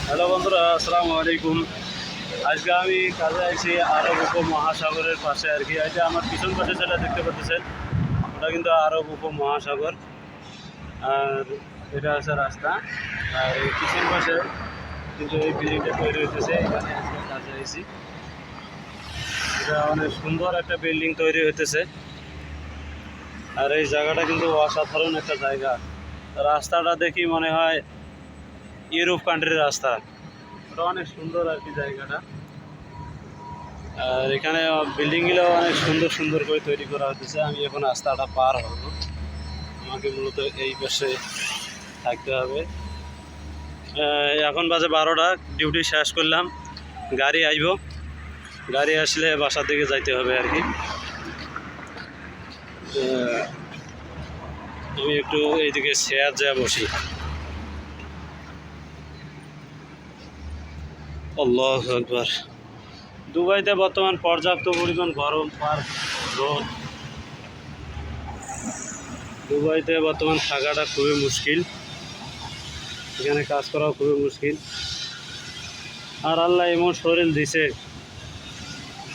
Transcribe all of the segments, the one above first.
Hello বন্ধুরা, আসসালামু আলাইকুম। আজকে আমি কাজে আছি আরব উপমহাসাগরের পাশে আর কি। এই যে আমার পিছন পাশে যেটা দেখতে পাচ্ছেন ওটা কিন্তু আরব উপমহাসাগর। আর এটা আছে রাস্তা। আর এই পিছন পাশে কিন্তু এই বিল্ডিংটা তৈরি হইতেছে, এখানে আজকে কাজে আছি। এটা অনেক সুন্দর একটা বিল্ডিং তৈরি হইতেছে। আর এই জায়গাটা কিন্তু অসাধারণ একটা জায়গা। রাস্তাটা দেখি মনে হয় ইউরোপ কান্ট্রির রাস্তা। ওটা অনেক সুন্দর আর কি জায়গাটা। আর এখানে বিল্ডিংগুলো অনেক সুন্দর সুন্দর করে তৈরি করা হচ্ছে। আমি এখন রাস্তাটা পার হব, আমাকে মূলত এই পাশে থাকতে হবে। এখন বাজে 12টা, ডিউটি শেষ করলাম, গাড়ি আইব, গাড়ি আসলে বাসার দিকে যাইতে হবে আর কি। আমি একটু এইদিকে শেয়ার যা বসি। আল্লাহু আকবার। দুবাইতে বর্তমান পর্যাপ্ত পরিমাণ গরম আর রোদ। দুবাইতে বর্তমান থাকাটা খুবই মুশকিল, এখানে কাজ করাও খুবই মুশকিল। আর আল্লাহ এমন শরীর দিছে,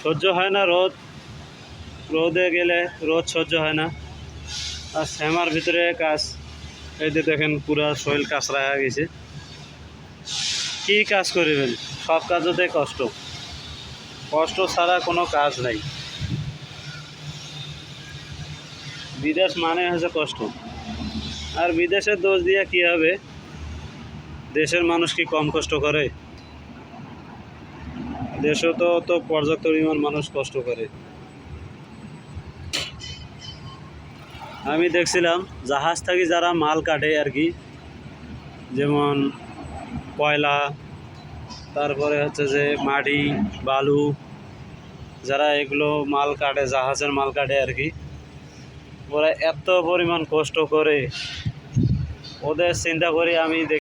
সহ্য হয় না রোদ, রোদে গেলে রোদ সহ্য হয় না। আর শ্যামার ভিতরে কাজ, এই যে দেখেন পুরা শরীর কাঁচরা হয়ে গেছে। কি কাজ করিবেন, সব কাজতে কষ্ট, কষ্ট ছাড়া কোনো কাজ নাই। বিদেশ মানে হচ্ছে কষ্ট। আর বিদেশের দোষ দিয়ে কি হবে, দেশের মানুষ কি কম কষ্ট করে? দেশে তো পর্যাপ্ত পরিমাণ মানুষ কষ্ট করে। আমি দেখছিলাম জাহাজ থেকে যারা মাল কাটে আর কি, যেমন কয়লা, তারপরে হচ্ছে যে মাটি, বালু, যারা এগুলো মাল কাটে, জাহাজের মাল কাটে আর কি, ওরা এত পরিমাণ কষ্ট করে, ওদের চিন্তা করে আমি